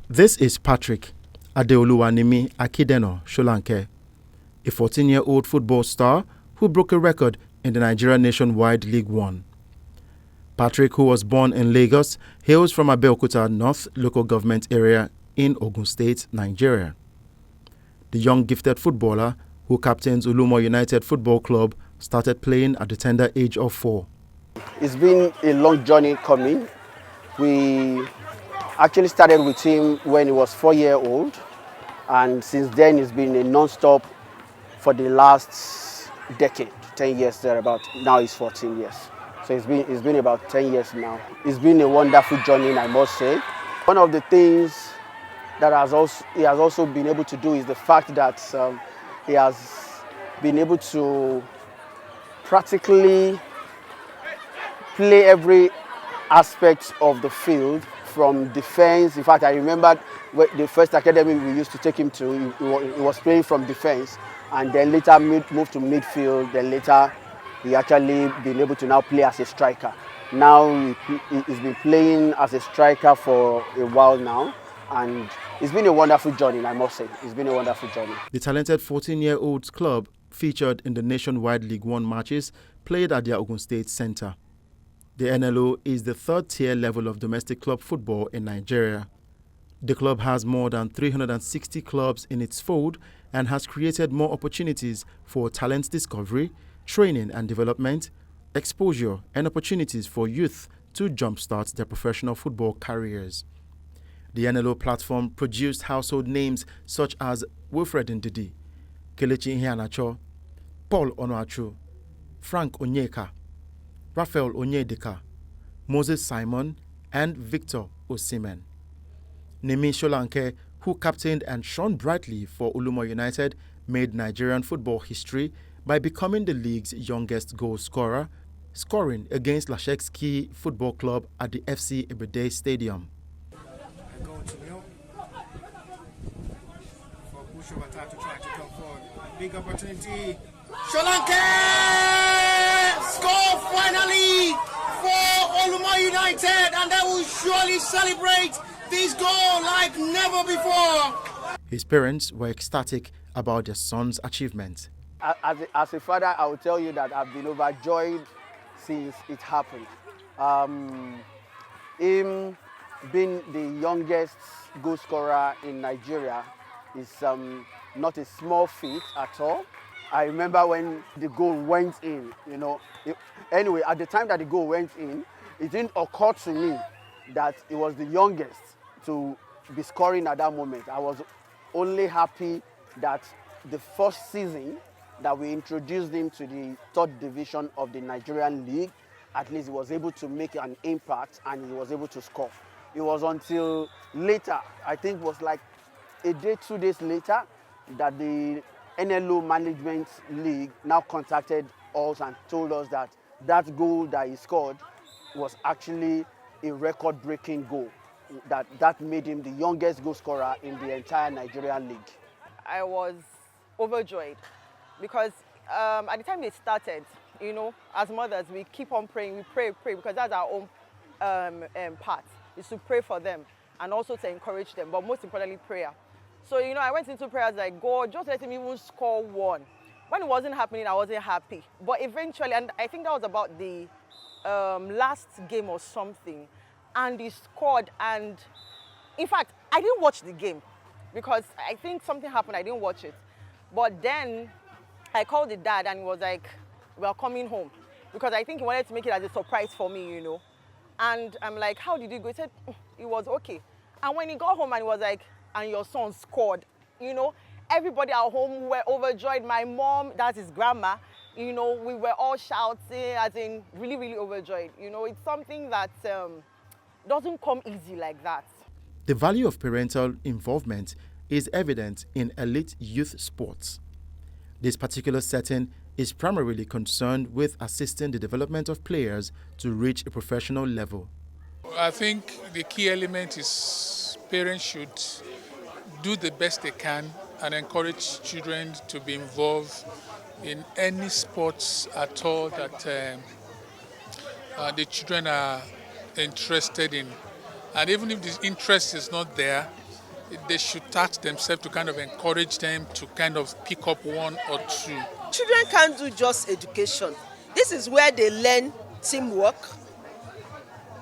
This is Patrick Nimi.Solanke, a 14-year-old football star who broke a record in the Nigerian Nationwide League One. Patrick, who was born in Lagos, hails from Abeokuta North local government area in Ogun State, Nigeria. The young gifted footballer, who captains Ulumo United Football Club, started playing at the tender age of 4. It's been a long journey coming. We actually started with him when he was 4 years old, and since then it's been a non-stop for the last decade, 10 years thereabout. Now it's 14 years. So it's been about 10 years now. It's been a wonderful journey, I must say. One of the things that he has also been able to do is the fact that he has been able to practically play every aspect of the field, from defense. In fact, I remember the first academy we used to take him to, he was playing from defense, and then later moved to midfield. Then later he actually been able to now play as a striker. Now he's been playing as a striker for a while now, and it's been a wonderful journey, I must say. It's been a wonderful journey. The talented 14-year-old's club featured in the Nationwide League One matches played at their Ogun State Center. The NLO is the third-tier level of domestic club football in Nigeria. The club has more than 360 clubs in its fold and has created more opportunities for talent discovery, training and development, exposure and opportunities for youth to jumpstart their professional football careers. The NLO platform produced household names such as Wilfred Ndidi, Kelechi Iheanacho, Paul Onuachu, Frank Onyeka, Raphael Onyedika, Moses Simon, and Victor Osimhen. Nimi.Solanke, who captained and shone brightly for Ulumo United, made Nigerian football history by becoming the league's youngest goal scorer, scoring against Lashekski Football Club at the FC Ibadan Stadium. Big opportunity. Solanke score finally for Ulumo United, and they will surely celebrate this goal like never before. His parents were ecstatic about their son's achievement. As a father, I will tell you that I've been overjoyed since it happened. Him being the youngest goal scorer in Nigeria is not a small feat at all. I remember when the goal went in, anyway, at the time that the goal went in, it didn't occur to me that he was the youngest to be scoring at that moment. I was only happy that the first season that we introduced him to the third division of the Nigerian League, at least he was able to make an impact and he was able to score. It was until later, I think it was like a day, 2 days later, that the NLO Management League now contacted us and told us that that goal that he scored was actually a record-breaking goal. That made him the youngest goal scorer in the entire Nigerian league. I was overjoyed because at the time they started, as mothers, we keep on praying, we pray, because that's our own part, is to pray for them and also to encourage them, but most importantly, prayer. So, I went into prayers like, God, just let him even score one. When it wasn't happening, I wasn't happy. But eventually, and I think that was about the last game or something, and he scored. And in fact, I didn't watch the game because I think something happened. I didn't watch it. But then I called the dad and he was like, we are coming home. Because I think he wanted to make it as a surprise for me, And I'm like, how did it go? He said, it was okay. And when he got home and he was like, and your son scored, everybody at home were overjoyed. My mom, that's his grandma, we were all shouting, as in really, really overjoyed. It's something that doesn't come easy like that. The value of parental involvement is evident in elite youth sports. This particular setting is primarily concerned with assisting the development of players to reach a professional level. I think the key element is parents should do the best they can and encourage children to be involved in any sports at all that the children are interested in. And even if the interest is not there, they should task themselves to kind of encourage them to kind of pick up one or two. Children can't do just education. This is where they learn teamwork.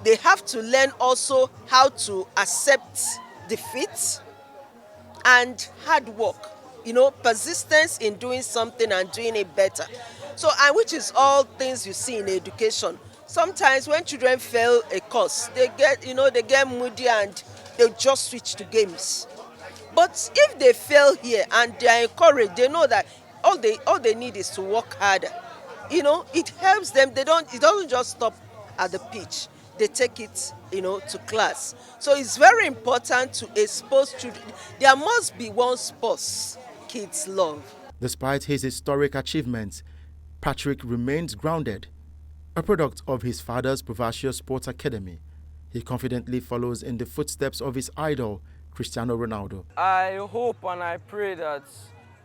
They have to learn also how to accept defeat and hard work, persistence in doing something and doing it better. So, and which is all things you see in education. Sometimes when children fail a course, they get moody and they just switch to games. But if they fail here and they are encouraged, they know that all they need is to work harder. It helps them. It doesn't just stop at the pitch. They take it, to class. So it's very important to expose children. There must be one sport kids love. Despite his historic achievements, Patrick remains grounded. A product of his father's Provincial Sports Academy, he confidently follows in the footsteps of his idol, Cristiano Ronaldo. I hope and I pray that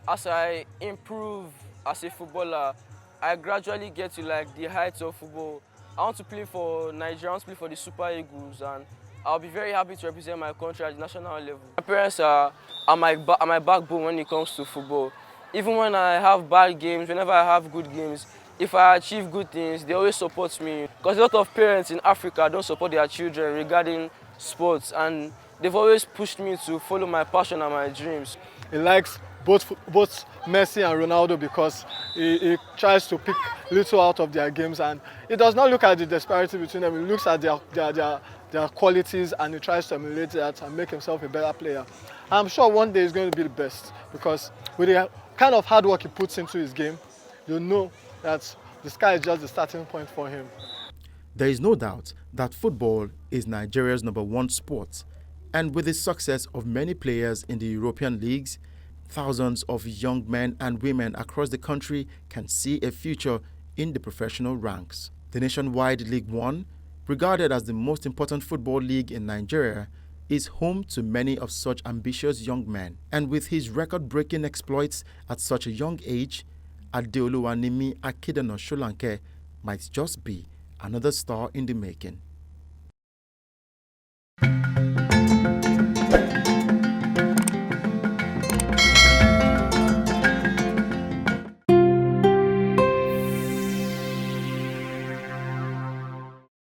as I improve as a footballer, I gradually get to the heights of football. I want to play for Nigeria, I want to play for the Super Eagles, and I'll be very happy to represent my country at the national level. My parents are my backbone when it comes to football. Even when I have bad games, whenever I have good games, if I achieve good things, they always support me. Because a lot of parents in Africa don't support their children regarding sports, and they've always pushed me to follow my passion and my dreams. He likes both Messi and Ronaldo because he tries to pick little out of their games, and he does not look at the disparity between them. He looks at their qualities and he tries to emulate that and make himself a better player. I'm sure one day he's going to be the best because with the kind of hard work he puts into his game, you know that the sky is just the starting point for him. There is no doubt that football is Nigeria's #1 sport, and with the success of many players in the European leagues, thousands of young men and women across the country can see a future in the professional ranks. The nationwide League One, regarded as the most important football league in Nigeria, is home to many of such ambitious young men. And with his record-breaking exploits at such a young age, Nimi.Solanke might just be another star in the making.